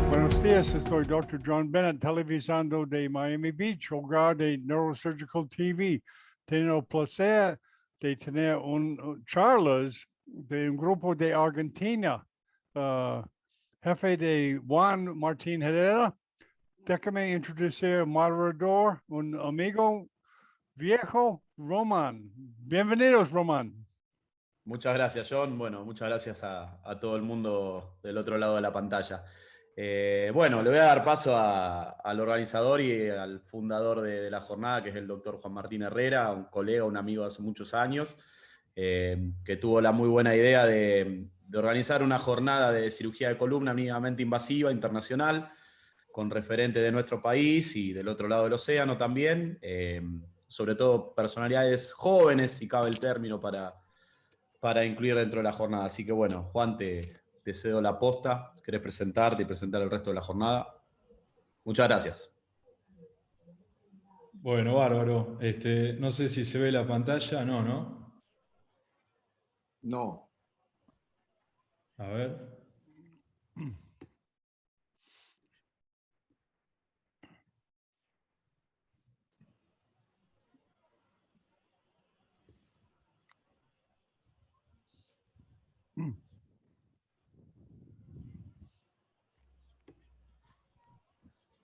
Buenos días, soy Dr. John Bennett, televisando de Miami Beach, hogar de Neurosurgical TV. Tengo el placer de tener charlas de un grupo de Argentina, jefe de Juan Martín Herrera. Déjame introducir al moderador, un amigo viejo, Román. Bienvenidos, Román. Muchas gracias, John. Bueno, muchas gracias a todo el mundo del otro lado de la pantalla. Bueno, le voy a dar paso al organizador y al fundador de la jornada, que es el doctor Juan Martín Herrera, un colega, un amigo de hace muchos años, que tuvo la muy buena idea de organizar una jornada de cirugía de columna mínimamente invasiva internacional, con referentes de nuestro país y del otro lado del océano también, sobre todo personalidades jóvenes, si cabe el término, para incluir dentro de la jornada. Así que bueno, Juan, te cedo la posta. ¿Querés presentarte y presentar el resto de la jornada? Muchas gracias. Bueno, bárbaro. No sé si se ve la pantalla, ¿no? No. A ver.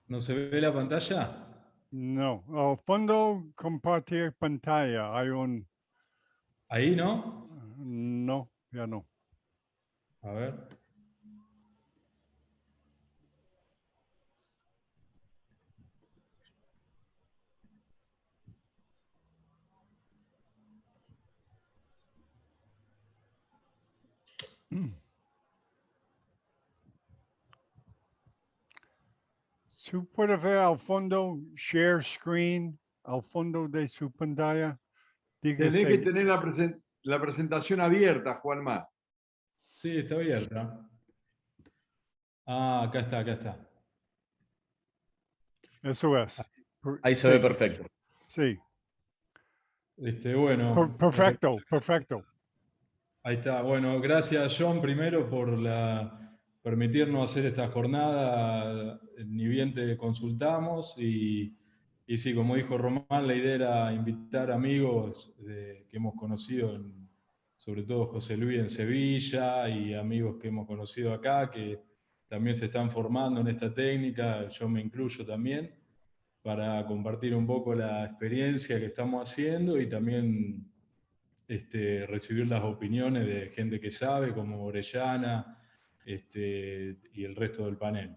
¿No se ve la pantalla? No, al fondo compartir pantalla. Hay un... ¿Ahí no? No, ya no. A ver. ¿Tú puedes ver al fondo, share screen, al fondo de su pantalla? Tenés que tener la presentación abierta, Juanma. Sí, está abierta. Ah, acá está. Eso es. Ahí se ve perfecto. Sí. Bueno. Perfecto. Ahí está. Bueno, gracias, John, primero por permitirnos hacer esta jornada, ni bien te consultamos, y sí, como dijo Román, la idea era invitar amigos que hemos conocido, sobre todo José Luis en Sevilla, y amigos que hemos conocido acá, que también se están formando en esta técnica, yo me incluyo también, para compartir un poco la experiencia que estamos haciendo y también recibir las opiniones de gente que sabe, como Orellana, y el resto del panel.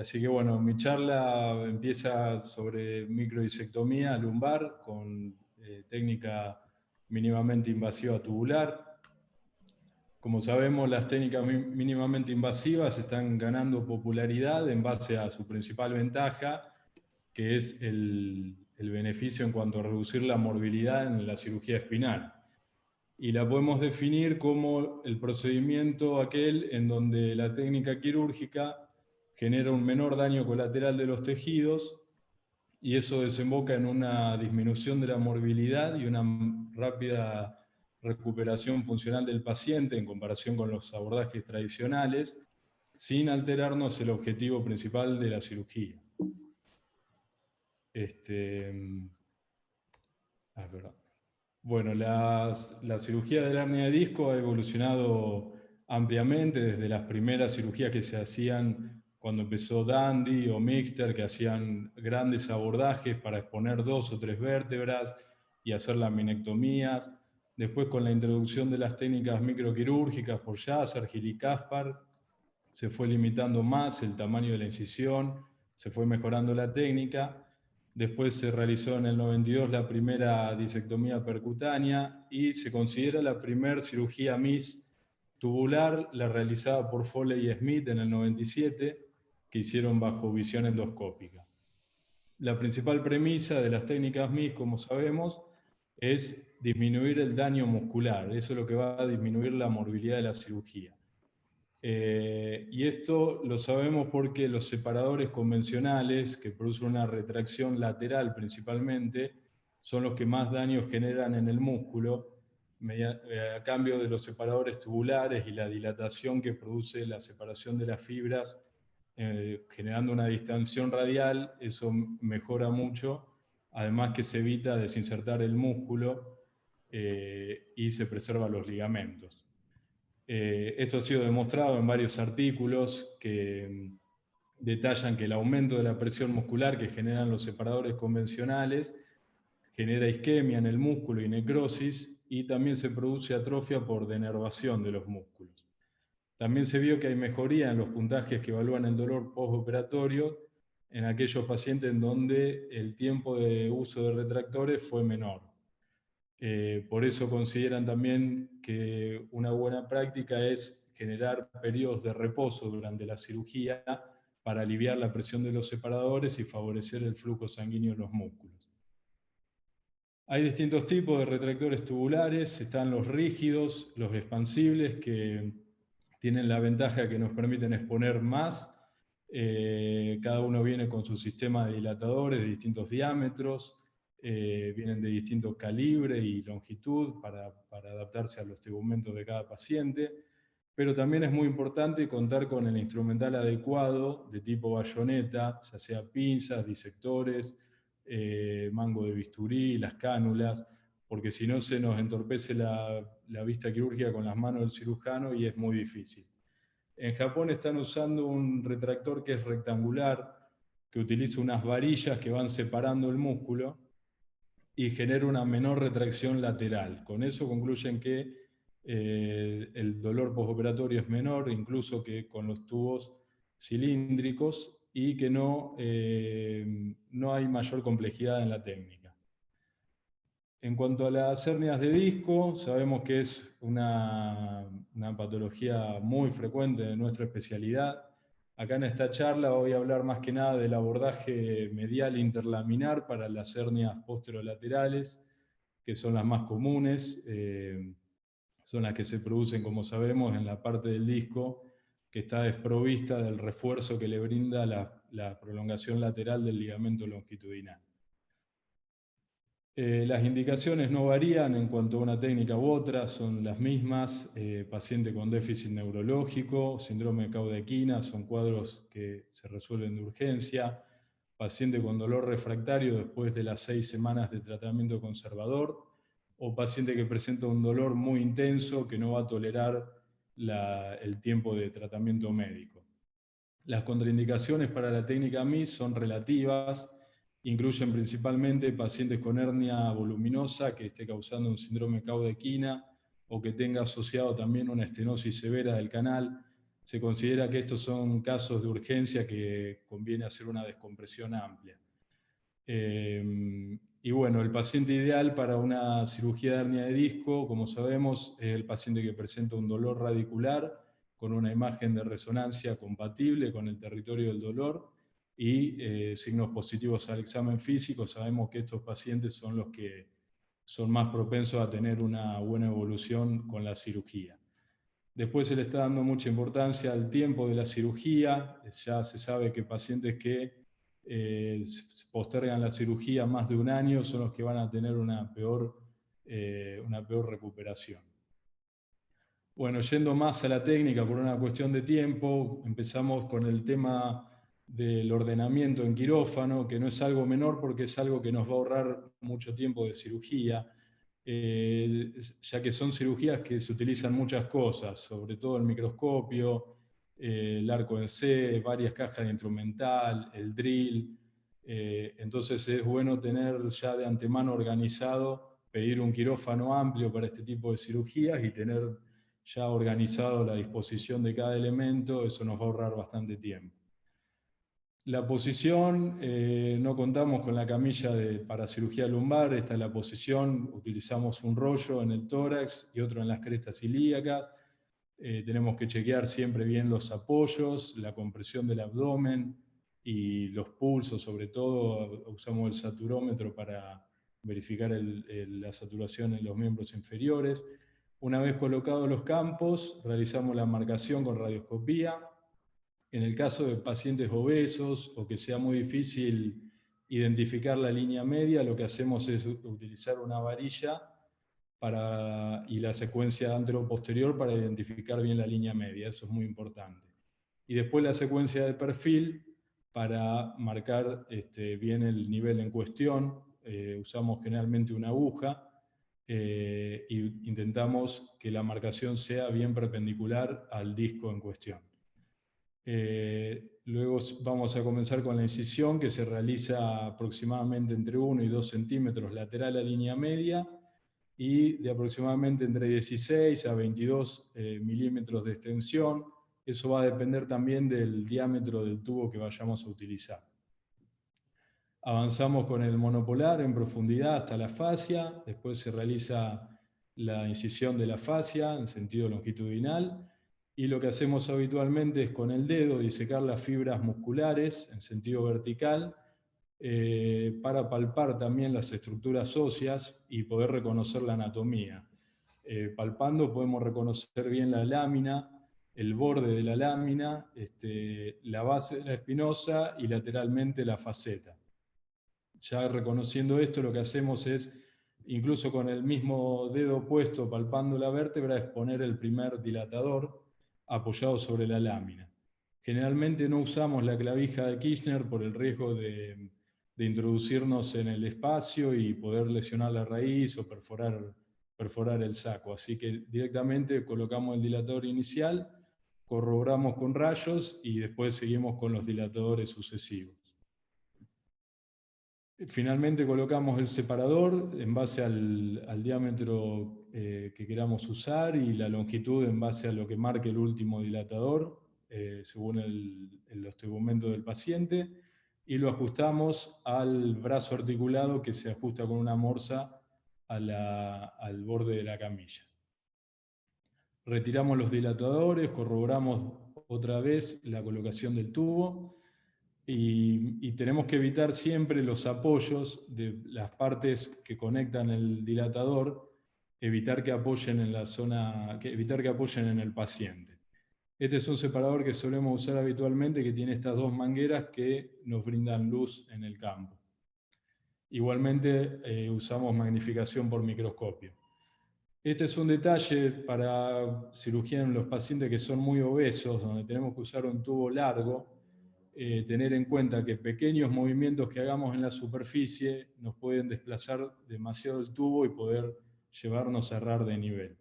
Así que bueno, mi charla empieza sobre microdisectomía lumbar con técnica mínimamente invasiva tubular. Como sabemos, las técnicas mínimamente invasivas están ganando popularidad en base a su principal ventaja, que es el beneficio en cuanto a reducir la morbilidad en la cirugía espinal. Y la podemos definir como el procedimiento aquel en donde la técnica quirúrgica genera un menor daño colateral de los tejidos y eso desemboca en una disminución de la morbilidad y una rápida recuperación funcional del paciente en comparación con los abordajes tradicionales, sin alterarnos el objetivo principal de la cirugía. Bueno, la cirugía de la hernia de disco ha evolucionado ampliamente desde las primeras cirugías que se hacían cuando empezó Dandy o Mixter, que hacían grandes abordajes para exponer 2 o 3 vértebras y hacer laminectomías. Después, con la introducción de las técnicas microquirúrgicas por Yasser, Gil y Kaspar, se fue limitando más el tamaño de la incisión, se fue mejorando la técnica. Después se realizó en el 92 la primera disectomía percutánea y se considera la primera cirugía MIS tubular, la realizada por Foley y Smith en el 97, que hicieron bajo visión endoscópica. La principal premisa de las técnicas MIS, como sabemos, es disminuir el daño muscular. Eso es lo que va a disminuir la morbilidad de la cirugía. Y esto lo sabemos porque los separadores convencionales, que producen una retracción lateral principalmente, son los que más daño generan en el músculo, a cambio de los separadores tubulares y la dilatación que produce la separación de las fibras, generando una distensión radial. Eso mejora mucho, además que se evita desinsertar el músculo y se preservan los ligamentos. Esto ha sido demostrado en varios artículos que detallan que el aumento de la presión muscular que generan los separadores convencionales genera isquemia en el músculo y necrosis, y también se produce atrofia por denervación de los músculos. También se vio que hay mejoría en los puntajes que evalúan el dolor postoperatorio en aquellos pacientes en donde el tiempo de uso de retractores fue menor. Por eso consideran también que una buena práctica es generar periodos de reposo durante la cirugía para aliviar la presión de los separadores y favorecer el flujo sanguíneo en los músculos. Hay distintos tipos de retractores tubulares. Están los rígidos, los expansibles, que tienen la ventaja que nos permiten exponer más. Cada uno viene con su sistema de dilatadores de distintos diámetros. Vienen de distintos calibres y longitud para adaptarse a los tegumentos de cada paciente, pero también es muy importante contar con el instrumental adecuado de tipo bayoneta, ya sea pinzas, disectores, mango de bisturí, las cánulas, porque si no se nos entorpece la vista quirúrgica con las manos del cirujano y es muy difícil. En Japón están usando un retractor que es rectangular, que utiliza unas varillas que van separando el músculo y genera una menor retracción lateral. Con eso concluyen que el dolor postoperatorio es menor, incluso que con los tubos cilíndricos, y que no hay mayor complejidad en la técnica. En cuanto a las hernias de disco, sabemos que es una patología muy frecuente de nuestra especialidad. Acá en esta charla voy a hablar más que nada del abordaje medial interlaminar para las hernias posterolaterales, que son las más comunes, son las que se producen, como sabemos, en la parte del disco que está desprovista del refuerzo que le brinda la prolongación lateral del ligamento longitudinal. Las indicaciones no varían en cuanto a una técnica u otra, son las mismas. Paciente con déficit neurológico, síndrome de cauda-equina, son cuadros que se resuelven de urgencia. Paciente con dolor refractario después de las 6 semanas de tratamiento conservador, o paciente que presenta un dolor muy intenso que no va a tolerar el tiempo de tratamiento médico. Las contraindicaciones para la técnica MIS son relativas. Incluyen principalmente pacientes con hernia voluminosa que esté causando un síndrome de cauda-equina o que tenga asociado también una estenosis severa del canal. Se considera que estos son casos de urgencia que conviene hacer una descompresión amplia. Y bueno, el paciente ideal para una cirugía de hernia de disco, como sabemos, es el paciente que presenta un dolor radicular con una imagen de resonancia compatible con el territorio del dolor y signos positivos al examen físico. Sabemos que estos pacientes son los que son más propensos a tener una buena evolución con la cirugía. Después se le está dando mucha importancia al tiempo de la cirugía. Ya se sabe que pacientes que postergan la cirugía más de un año son los que van a tener una peor recuperación. Bueno, yendo más a la técnica por una cuestión de tiempo, empezamos con el tema del ordenamiento en quirófano, que no es algo menor porque es algo que nos va a ahorrar mucho tiempo de cirugía, ya que son cirugías que se utilizan muchas cosas, sobre todo el microscopio, el arco en C, varias cajas de instrumental, el drill. Entonces es bueno tener ya de antemano organizado, pedir un quirófano amplio para este tipo de cirugías y tener ya organizado la disposición de cada elemento. Eso nos va a ahorrar bastante tiempo. La posición, no contamos con la camilla para cirugía lumbar. Esta es la posición, utilizamos un rollo en el tórax y otro en las crestas ilíacas. Tenemos que chequear siempre bien los apoyos, la compresión del abdomen y los pulsos. Sobre todo usamos el saturómetro para verificar la saturación en los miembros inferiores. Una vez colocados los campos, realizamos la marcación con radioscopía. En el caso de pacientes obesos o que sea muy difícil identificar la línea media, lo que hacemos es utilizar una varilla y la secuencia antero-posterior para identificar bien la línea media. Eso es muy importante. Y después la secuencia de perfil para marcar bien el nivel en cuestión. Usamos generalmente una aguja e intentamos que la marcación sea bien perpendicular al disco en cuestión. Luego vamos a comenzar con la incisión, que se realiza aproximadamente entre 1 y 2 centímetros lateral a línea media y de aproximadamente entre 16 a 22 milímetros de extensión. Eso va a depender también del diámetro del tubo que vayamos a utilizar. Avanzamos con el monopolar en profundidad hasta la fascia, después se realiza la incisión de la fascia en sentido longitudinal, y lo que hacemos habitualmente es con el dedo disecar las fibras musculares en sentido vertical para palpar también las estructuras óseas y poder reconocer la anatomía. Palpando podemos reconocer bien la lámina, el borde de la lámina, la base de la espinosa y lateralmente la faceta. Ya reconociendo esto, lo que hacemos es, incluso con el mismo dedo puesto palpando la vértebra, es poner el primer dilatador apoyado sobre la lámina. Generalmente no usamos la clavija de Kirchner por el riesgo de introducirnos en el espacio y poder lesionar la raíz o perforar el saco. Así que directamente colocamos el dilatador inicial, corroboramos con rayos y después seguimos con los dilatadores sucesivos. Finalmente colocamos el separador en base al diámetro que queramos usar y la longitud en base a lo que marque el último dilatador, según los tegumentos del paciente, y lo ajustamos al brazo articulado que se ajusta con una morsa al borde de la camilla. Retiramos los dilatadores, corroboramos otra vez la colocación del tubo, y tenemos que evitar siempre los apoyos de las partes que conectan el dilatador, evitar que apoyen en la zona, evitar que apoyen en el paciente. Este es un separador que solemos usar habitualmente, que tiene estas dos mangueras que nos brindan luz en el campo. Igualmente usamos magnificación por microscopio. Este es un detalle para cirugía en los pacientes que son muy obesos, donde tenemos que usar un tubo largo. Tener en cuenta que pequeños movimientos que hagamos en la superficie nos pueden desplazar demasiado el tubo y poder llevarnos a errar de nivel.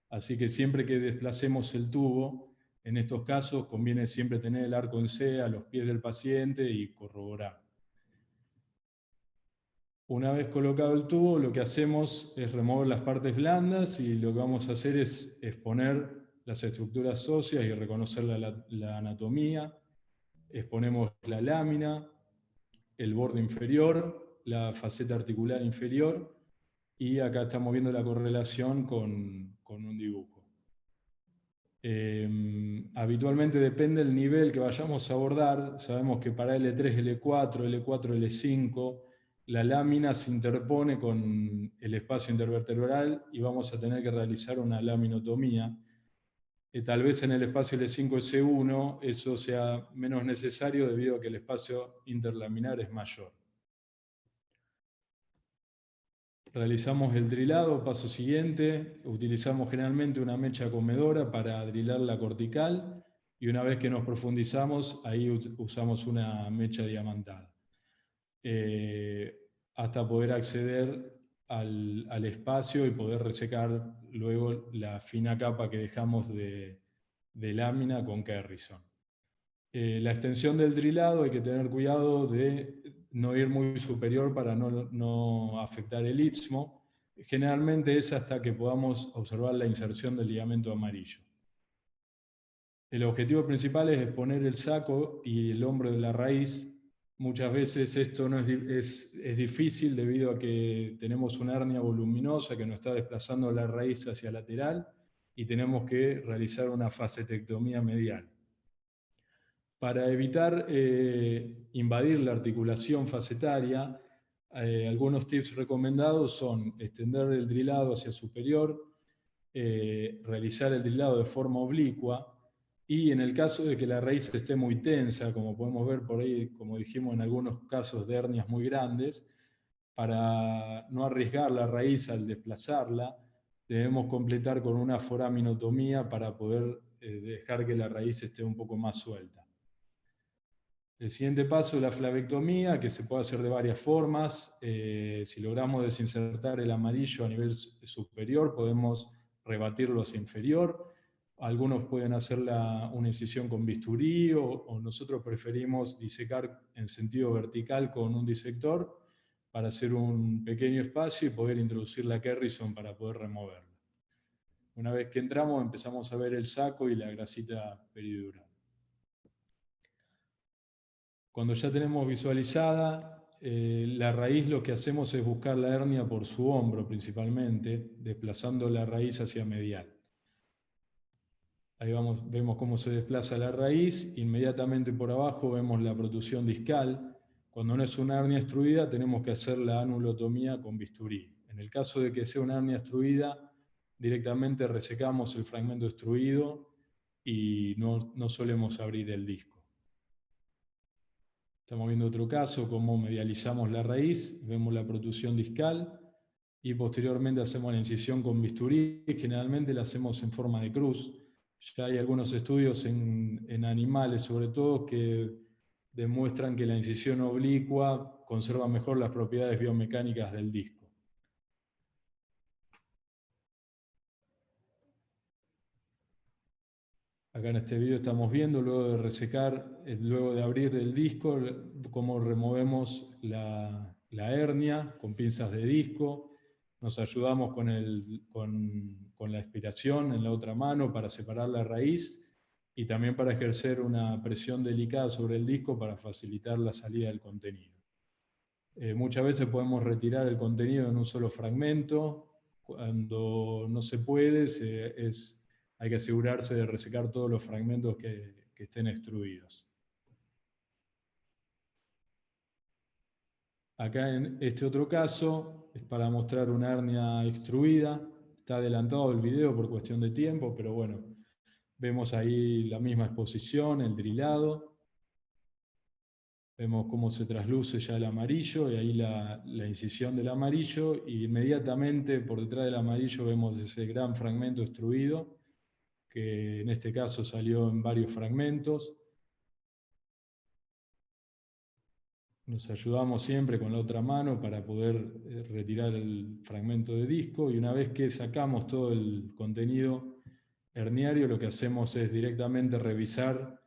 Así que siempre que desplacemos el tubo, en estos casos conviene siempre tener el arco en C a los pies del paciente y corroborar. Una vez colocado el tubo, lo que hacemos es remover las partes blandas y lo que vamos a hacer es exponer las estructuras óseas y reconocer la anatomía. Exponemos la lámina, el borde inferior, la faceta articular inferior, y acá estamos viendo la correlación con un dibujo. Habitualmente depende del nivel que vayamos a abordar. Sabemos que para L3, L4, L4, L5, la lámina se interpone con el espacio intervertebral y vamos a tener que realizar una laminotomía. Tal vez en el espacio L5 S1 eso sea menos necesario debido a que el espacio interlaminar es mayor. Realizamos el drilado, paso siguiente. Utilizamos generalmente una mecha comedora para drilar la cortical y una vez que nos profundizamos, ahí usamos una mecha diamantada. Hasta poder acceder al espacio y poder resecar luego la fina capa que dejamos de lámina con Kerrison. La extensión del drilado hay que tener cuidado de no ir muy superior para no afectar el istmo. Generalmente es hasta que podamos observar la inserción del ligamento amarillo. El objetivo principal es exponer el saco y el hombro de la raíz. Muchas veces esto no es difícil debido a que tenemos una hernia voluminosa que nos está desplazando la raíz hacia lateral y tenemos que realizar una facetectomía medial. Para evitar invadir la articulación facetaria, algunos tips recomendados son extender el drilado hacia superior, realizar el drilado de forma oblicua, y en el caso de que la raíz esté muy tensa, como podemos ver por ahí, como dijimos en algunos casos de hernias muy grandes, para no arriesgar la raíz al desplazarla, debemos completar con una foraminotomía para poder dejar que la raíz esté un poco más suelta. El siguiente paso es la flavectomía, que se puede hacer de varias formas. Si logramos desinsertar el amarillo a nivel superior, podemos rebatirlo hacia inferior. Algunos pueden hacer una incisión con bisturí, o nosotros preferimos disecar en sentido vertical con un disector para hacer un pequeño espacio y poder introducir la Kerrison para poder removerla. Una vez que entramos, empezamos a ver el saco y la grasita peridural. Cuando ya tenemos visualizada la raíz, lo que hacemos es buscar la hernia por su hombro principalmente, desplazando la raíz hacia medial. Ahí vemos cómo se desplaza la raíz. Inmediatamente por abajo vemos la protusión discal. Cuando no es una hernia extruida, tenemos que hacer la anulotomía con bisturí. En el caso de que sea una hernia extruida, directamente resecamos el fragmento extruido y no solemos abrir el disco. Estamos viendo otro caso, cómo medializamos la raíz, vemos la protusión discal y posteriormente hacemos la incisión con bisturí. Generalmente la hacemos en forma de cruz. Ya hay algunos estudios en animales, sobre todo, que demuestran que la incisión oblicua conserva mejor las propiedades biomecánicas del disco. Acá en este video estamos viendo, luego de resecar, luego de abrir el disco, cómo removemos la hernia con pinzas de disco. Nos ayudamos con la aspiración en la otra mano para separar la raíz y también para ejercer una presión delicada sobre el disco para facilitar la salida del contenido. Muchas veces podemos retirar el contenido en un solo fragmento. Cuando no se puede, hay que asegurarse de resecar todos los fragmentos que estén extruidos. Acá en este otro caso es para mostrar una hernia extruida. Está adelantado el video por cuestión de tiempo, pero bueno, vemos ahí la misma exposición, el drilado. Vemos cómo se trasluce ya el amarillo y ahí la incisión del amarillo, y inmediatamente por detrás del amarillo vemos ese gran fragmento extruido, que en este caso salió en varios fragmentos. Nos ayudamos siempre con la otra mano para poder retirar el fragmento de disco, y una vez que sacamos todo el contenido herniario, lo que hacemos es directamente revisar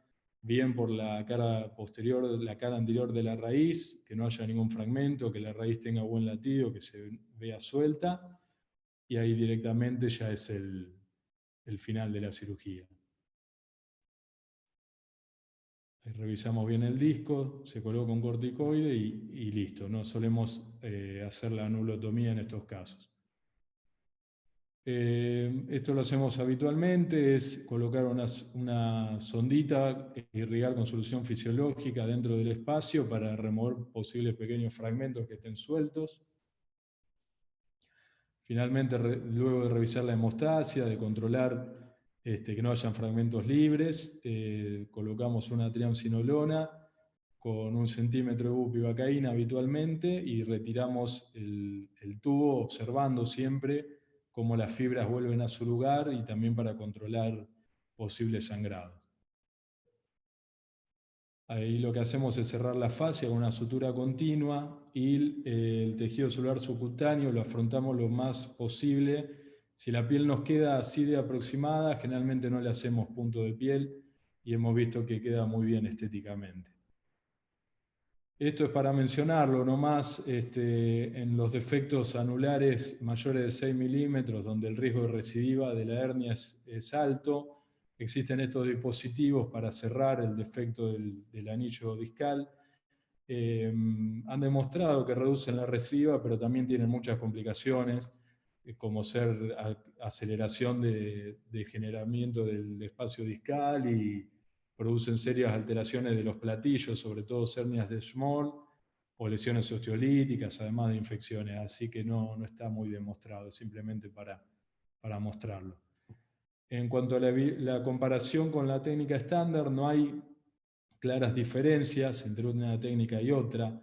bien por la cara posterior, la cara anterior de la raíz, que no haya ningún fragmento, que la raíz tenga buen latido, que se vea suelta, y ahí directamente ya es el final de la cirugía. Ahí revisamos bien el disco, se coloca un corticoide y listo. No solemos hacer la anulotomía en estos casos. Esto lo hacemos habitualmente, es colocar una sondita e irrigar con solución fisiológica dentro del espacio para remover posibles pequeños fragmentos que estén sueltos. Finalmente, luego de revisar la hemostasia, de controlar que no hayan fragmentos libres, colocamos una triamcinolona con 1 centímetro de bupivacaína habitualmente y retiramos el tubo, observando siempre cómo las fibras vuelven a su lugar, y también para controlar posibles sangrados. Ahí lo que hacemos es cerrar la fascia con una sutura continua, y el tejido celular subcutáneo lo afrontamos lo más posible. Si la piel nos queda así de aproximada, generalmente no le hacemos punto de piel, y hemos visto que queda muy bien estéticamente. Esto es para mencionarlo nomás, en los defectos anulares mayores de 6 milímetros, donde el riesgo de recidiva de la hernia es alto, existen estos dispositivos para cerrar el defecto del anillo discal. Han demostrado que reducen la recidiva, pero también tienen muchas complicaciones, como ser aceleración de generamiento del espacio discal, y producen serias alteraciones de los platillos, sobre todo hernias de Schmoll o lesiones osteolíticas, además de infecciones. Así que no está muy demostrado, simplemente para mostrarlo. En cuanto a la comparación con la técnica estándar, no hay claras diferencias entre una técnica y otra.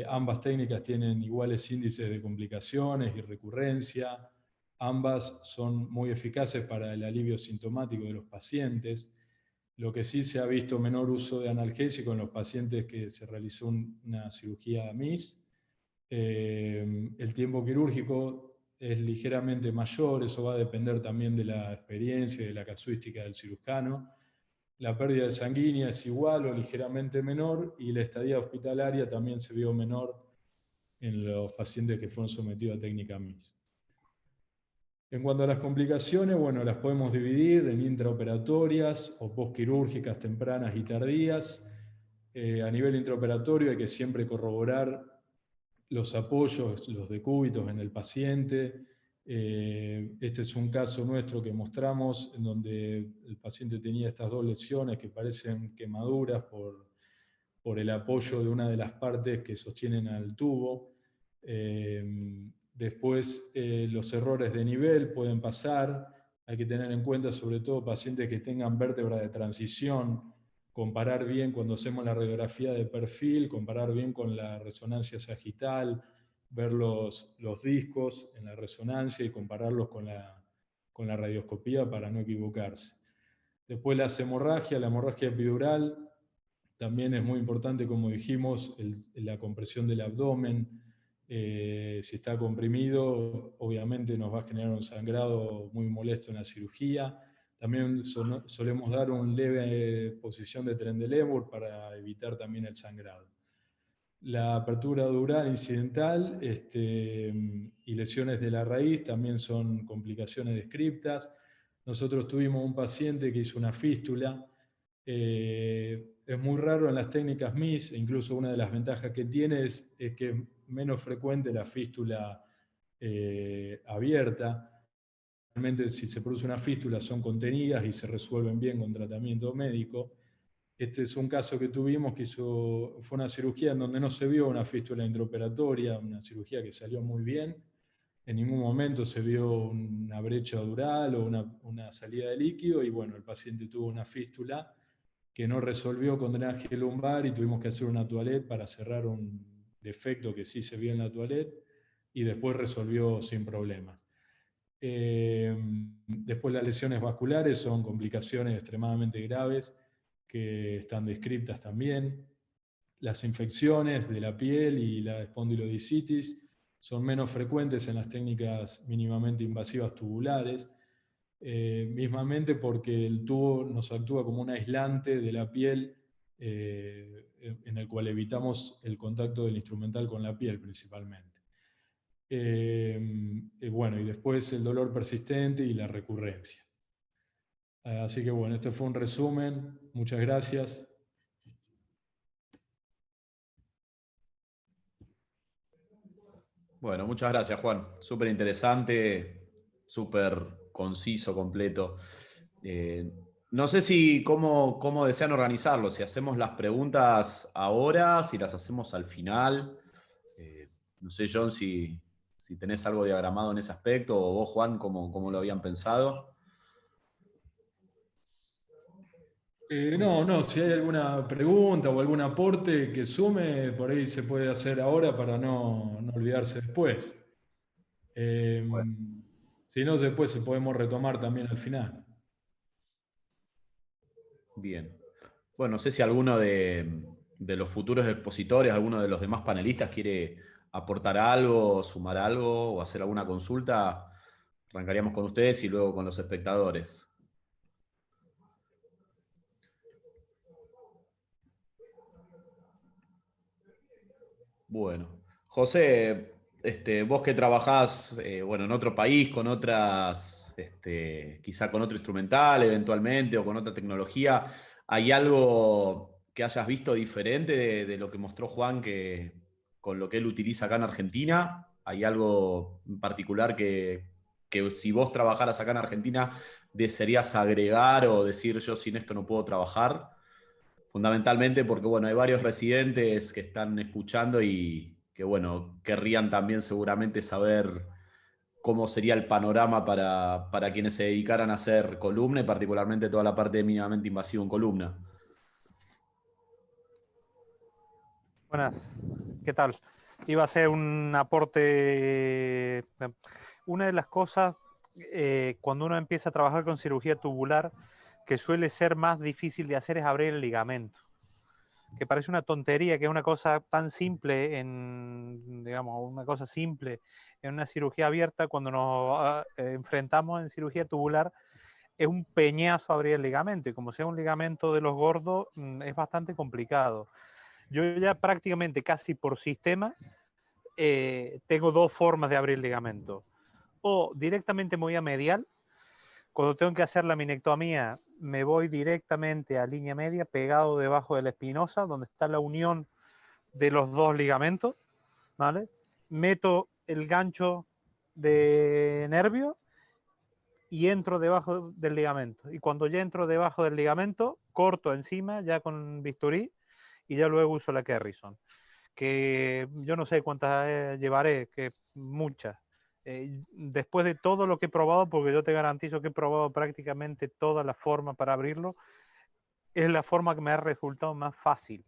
Ambas técnicas tienen iguales índices de complicaciones y recurrencia. Ambas son muy eficaces para el alivio sintomático de los pacientes. Lo que sí se ha visto menor uso de analgésico en los pacientes que se realizó una cirugía MIS. El tiempo quirúrgico es ligeramente mayor, eso va a depender también de la experiencia y de la casuística del cirujano. La pérdida sanguínea es igual o ligeramente menor y la estadía hospitalaria también se vio menor en los pacientes que fueron sometidos a técnica MIS. En cuanto a las complicaciones, bueno, las podemos dividir en intraoperatorias o postquirúrgicas tempranas y tardías. A nivel intraoperatorio hay que siempre corroborar los apoyos, los decúbitos en el paciente. Este es un caso nuestro que mostramos en donde el paciente tenía estas dos lesiones que parecen quemaduras por el apoyo de una de las partes que sostienen al tubo. Después, los errores de nivel pueden pasar. Hay que tener en cuenta sobre todo pacientes que tengan vértebra de transición, comparar bien cuando hacemos la radiografía de perfil, comparar bien con la resonancia sagital, ver los discos en la resonancia y compararlos con la radioscopía para no equivocarse. Después la hemorragia epidural, también es muy importante, como dijimos, la compresión del abdomen. Si está comprimido, obviamente nos va a generar un sangrado muy molesto en la cirugía. También solemos dar una leve posición de Trendelenburg para evitar también el sangrado. La apertura dural incidental y lesiones de la raíz también son complicaciones descriptas. Nosotros tuvimos un paciente que hizo una fístula. Es muy raro en las técnicas MIS, e incluso una de las ventajas que tiene es que es menos frecuente la fístula abierta. Realmente, si se produce una fístula, son contenidas y se resuelven bien con tratamiento médico. Este es un caso que tuvimos que fue una cirugía en donde no se vio una fístula intraoperatoria, una cirugía que salió muy bien. En ningún momento se vio una brecha dural o una salida de líquido, y bueno, el paciente tuvo una fístula que no resolvió con drenaje lumbar y tuvimos que hacer una toilette para cerrar un defecto que sí se vio en la toilette, y después resolvió sin problemas. Después las lesiones vasculares son complicaciones extremadamente graves que están descritas también. Las infecciones de la piel y la espondilodicitis son menos frecuentes en las técnicas mínimamente invasivas tubulares, mismamente porque el tubo nos actúa como un aislante de la piel, en el cual evitamos el contacto del instrumental con la piel principalmente. Bueno, y después el dolor persistente y la recurrencia. Así que bueno, este fue un resumen. Muchas gracias. Bueno, muchas gracias, Juan. Súper interesante, súper conciso, completo. No sé cómo desean organizarlo, si hacemos las preguntas ahora, si las hacemos al final. No sé, John, si tenés algo diagramado en ese aspecto, o vos, Juan, cómo lo habían pensado. No, si hay alguna pregunta o algún aporte que sume, por ahí se puede hacer ahora para no olvidarse después. Bueno. Si no, después se podemos retomar también al final. Bien. Bueno, no sé si alguno de los futuros expositores, alguno de los demás panelistas quiere aportar algo, sumar algo o hacer alguna consulta. Arrancaríamos con ustedes y luego con los espectadores. Bueno, José, vos que trabajás en otro país, con otras, quizá con otro instrumental eventualmente o con otra tecnología, ¿hay algo que hayas visto diferente de lo que mostró Juan con lo que él utiliza acá en Argentina? ¿Hay algo en particular que si vos trabajaras acá en Argentina desearías agregar o decir yo sin esto no puedo trabajar? Fundamentalmente porque, hay varios residentes que están escuchando y que, querrían también seguramente saber cómo sería el panorama para quienes se dedicaran a hacer columna y particularmente toda la parte de mínimamente invasivo en columna. Buenas, ¿qué tal? Iba a ser un aporte. Una de las cosas, cuando uno empieza a trabajar con cirugía tubular, que suele ser más difícil de hacer es abrir el ligamento. Que parece una tontería, que es una cosa tan simple digamos, una cosa simple en una cirugía abierta, cuando nos enfrentamos en cirugía tubular, es un peñazo abrir el ligamento, y como sea un ligamento de los gordos, es bastante complicado. Yo ya prácticamente casi por sistema tengo dos formas de abrir el ligamento. O directamente me voy a medial. Cuando tengo que hacer la minectomía, me voy directamente a línea media, pegado debajo de la espinosa, donde está la unión de los dos ligamentos, ¿vale? Meto el gancho de nervio y entro debajo del ligamento. Y cuando ya entro debajo del ligamento, corto encima ya con bisturí y ya luego uso la Kerrison, que yo no sé cuántas llevaré, que muchas. Después de todo lo que he probado, porque yo te garantizo que he probado prácticamente todas las formas para abrirlo, es la forma que me ha resultado más fácil.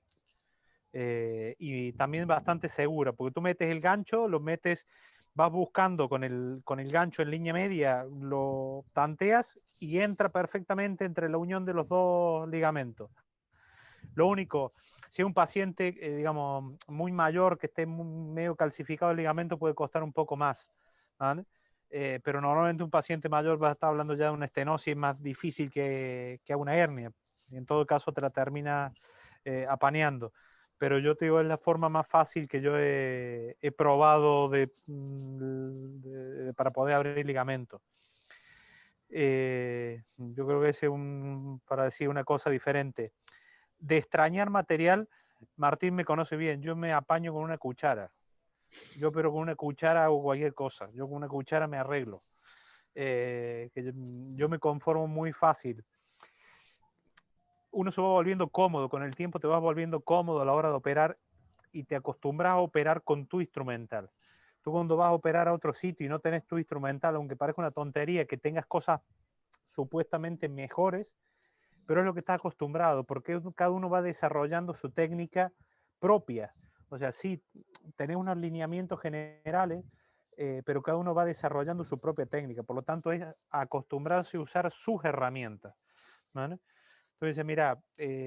Y también bastante segura, porque tú metes el gancho, lo metes, vas buscando con el gancho en línea media, lo tanteas y entra perfectamente entre la unión de los dos ligamentos. Lo único, si es un paciente, digamos, muy mayor, que esté medio calcificado el ligamento, puede costar un poco más, ¿vale? Pero normalmente un paciente mayor va a estar hablando ya de una estenosis más difícil que una hernia. En todo caso te la termina apañando. Pero yo te digo, es la forma más fácil que yo he probado para poder abrir ligamento. Yo creo que ese es para decir una cosa diferente. De extrañar material, Martín me conoce bien, yo me apaño con una cuchara. Pero con una cuchara hago cualquier cosa, yo con una cuchara me arreglo. Yo me conformo muy fácil. Uno se va volviendo cómodo, con el tiempo te vas volviendo cómodo a la hora de operar y te acostumbras a operar con tu instrumental. Tú cuando vas a operar a otro sitio y no tenés tu instrumental, aunque parezca una tontería, que tengas cosas supuestamente mejores, pero es lo que está acostumbrado, porque cada uno va desarrollando su técnica propia. O sea, sí, tenés unos lineamientos generales, pero cada uno va desarrollando su propia técnica. Por lo tanto, es acostumbrarse a usar sus herramientas, ¿vale? Entonces, mira,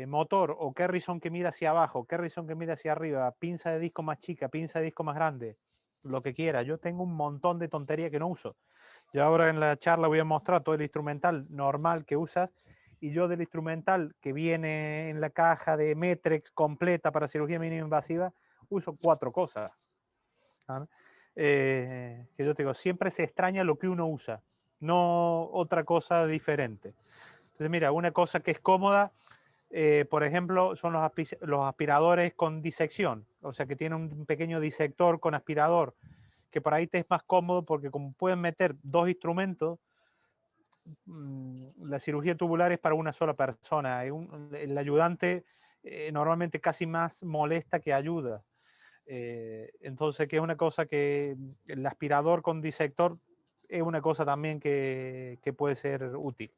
motor o Kerrison que mira hacia abajo, Kerrison que mira hacia arriba, pinza de disco más chica, pinza de disco más grande, lo que quiera. Yo tengo un montón de tontería que no uso. Yo ahora en la charla voy a mostrar todo el instrumental normal que usas, y yo del instrumental que viene en la caja de Metrex completa para cirugía mínima invasiva, uso 4 cosas. ¿Vale? Que yo te digo, siempre se extraña lo que uno usa, no otra cosa diferente. Entonces, mira, una cosa que es cómoda, por ejemplo, son los aspiradores con disección, o sea, que tiene un pequeño disector con aspirador, que por ahí te es más cómodo porque como pueden meter 2 instrumentos, la cirugía tubular es para una sola persona. El ayudante normalmente casi más molesta que ayuda. Entonces, que es una cosa que el aspirador con disector es una cosa también que puede ser útil.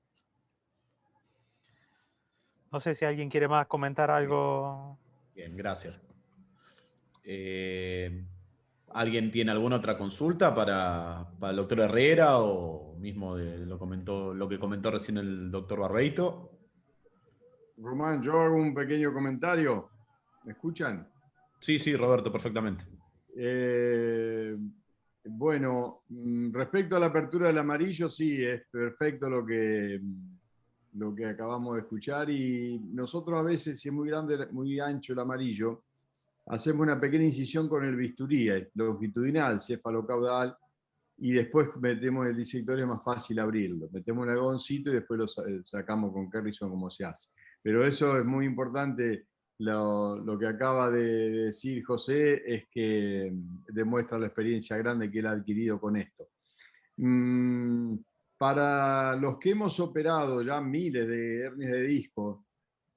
No sé si alguien quiere más comentar algo. Bien, gracias. ¿Alguien tiene alguna otra consulta para el doctor Herrera o mismo lo que comentó recién el doctor Barbeito? Román, yo hago un pequeño comentario. ¿Me escuchan? Sí, sí, Roberto, perfectamente. Bueno, respecto a la apertura del amarillo, sí, es perfecto lo que acabamos de escuchar, y nosotros a veces, si es muy grande, muy ancho el amarillo, hacemos una pequeña incisión con el bisturí, longitudinal, cefalocaudal, y después metemos el disector, es más fácil abrirlo. Metemos un algodoncito y después lo sacamos con Kerrison como se hace. Pero eso es muy importante. Lo que acaba de decir José es que demuestra la experiencia grande que él ha adquirido con esto. Para los que hemos operado ya miles de hernias de disco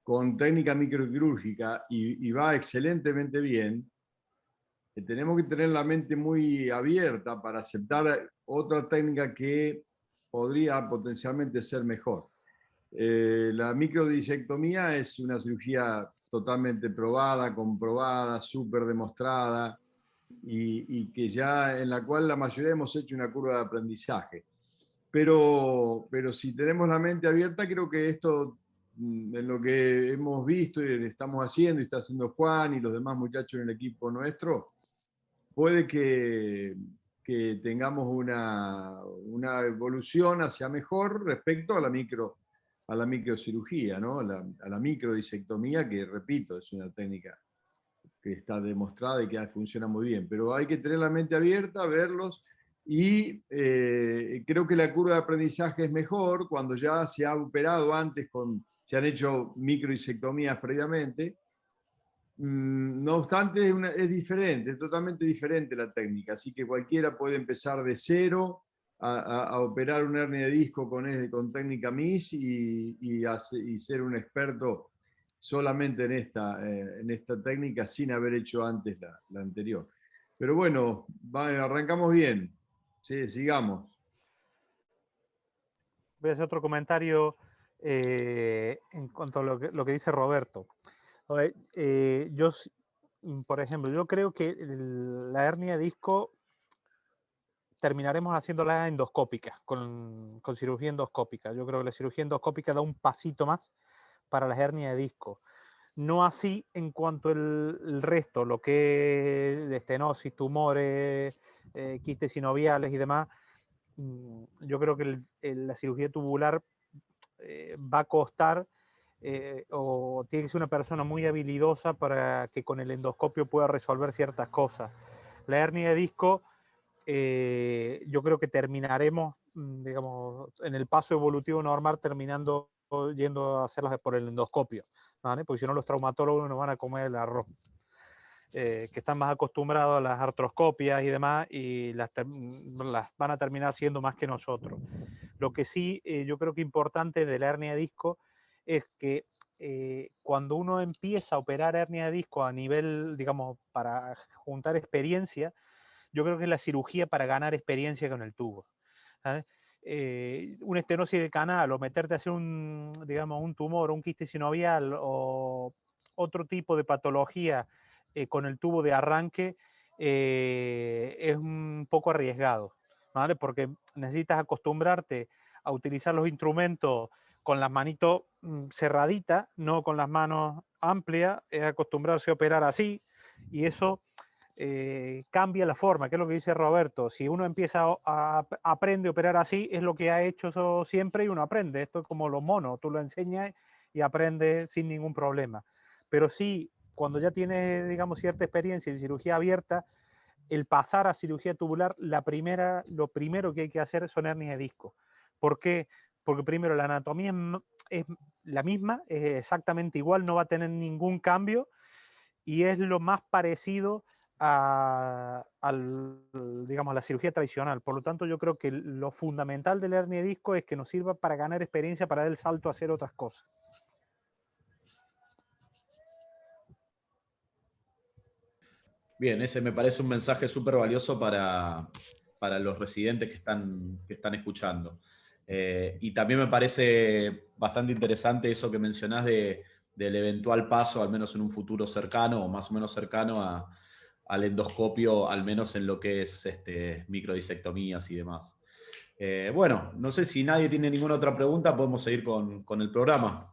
con técnica microquirúrgica y va excelentemente bien, tenemos que tener la mente muy abierta para aceptar otra técnica que podría potencialmente ser mejor. La microdisectomía es una cirugía totalmente probada, comprobada, súper demostrada, y que ya en la cual la mayoría hemos hecho una curva de aprendizaje. Pero si tenemos la mente abierta, creo que esto, en lo que hemos visto y estamos haciendo, y está haciendo Juan y los demás muchachos en el equipo nuestro, puede que tengamos una evolución hacia mejor respecto a la microcirugía, ¿no? A la microdisectomía, que repito, es una técnica que está demostrada y que funciona muy bien, pero hay que tener la mente abierta, verlos, y creo que la curva de aprendizaje es mejor cuando ya se ha operado antes, se han hecho microdisectomías previamente. No obstante, es diferente, es totalmente diferente la técnica, así que cualquiera puede empezar de cero a operar una hernia de disco con técnica MIS y ser un experto solamente en esta técnica sin haber hecho antes la anterior. Pero bueno, arrancamos bien. Sí, sigamos. Voy a hacer otro comentario en cuanto a lo que dice Roberto. Por ejemplo, yo creo que la hernia de disco terminaremos haciéndola endoscópica, con cirugía endoscópica. Yo creo que la cirugía endoscópica da un pasito más para las hernias de disco. No así en cuanto el resto, lo que es de estenosis, tumores, quistes sinoviales y demás. Yo creo que la cirugía tubular va a costar, o tiene que ser una persona muy habilidosa para que con el endoscopio pueda resolver ciertas cosas. La hernia de disco, yo creo que terminaremos, digamos, en el paso evolutivo normal, terminando yendo a hacerlas por el endoscopio, ¿vale? Porque si no, los traumatólogos nos van a comer el arroz. Que están más acostumbrados a las artroscopias y demás, y las van a terminar haciendo más que nosotros. Lo que sí, yo creo que importante de la hernia de disco es que cuando uno empieza a operar hernia de disco a nivel, digamos, para juntar experiencia, yo creo que es la cirugía para ganar experiencia con el tubo, ¿sabes? Una estenosis de canal, o meterte a hacer digamos, un tumor, un quiste sinovial o otro tipo de patología con el tubo de arranque, es un poco arriesgado, ¿vale? Porque necesitas acostumbrarte a utilizar los instrumentos con las manitos cerraditas, no con las manos amplias, es acostumbrarse a operar así, y eso cambia la forma, que es lo que dice Roberto. Si uno empieza aprende a operar así, es lo que ha hecho eso siempre, y uno aprende. Esto es como los monos, tú lo enseñas y aprende sin ningún problema. Pero sí, cuando ya tienes, digamos, cierta experiencia en cirugía abierta, el pasar a cirugía tubular, lo primero que hay que hacer son hernias de disco. ¿Por qué? Porque primero la anatomía es la misma, es exactamente igual, no va a tener ningún cambio, y es lo más parecido digamos, a la cirugía tradicional. Por lo tanto, yo creo que lo fundamental de la hernia de disco es que nos sirva para ganar experiencia, para dar el salto a hacer otras cosas. Bien, ese me parece un mensaje súper valioso para los residentes que están escuchando. Y también me parece bastante interesante eso que mencionás del eventual paso, al menos en un futuro cercano o más o menos cercano al endoscopio, al menos en lo que es microdisectomías y demás. Bueno, no sé si nadie tiene ninguna otra pregunta, podemos seguir con el programa.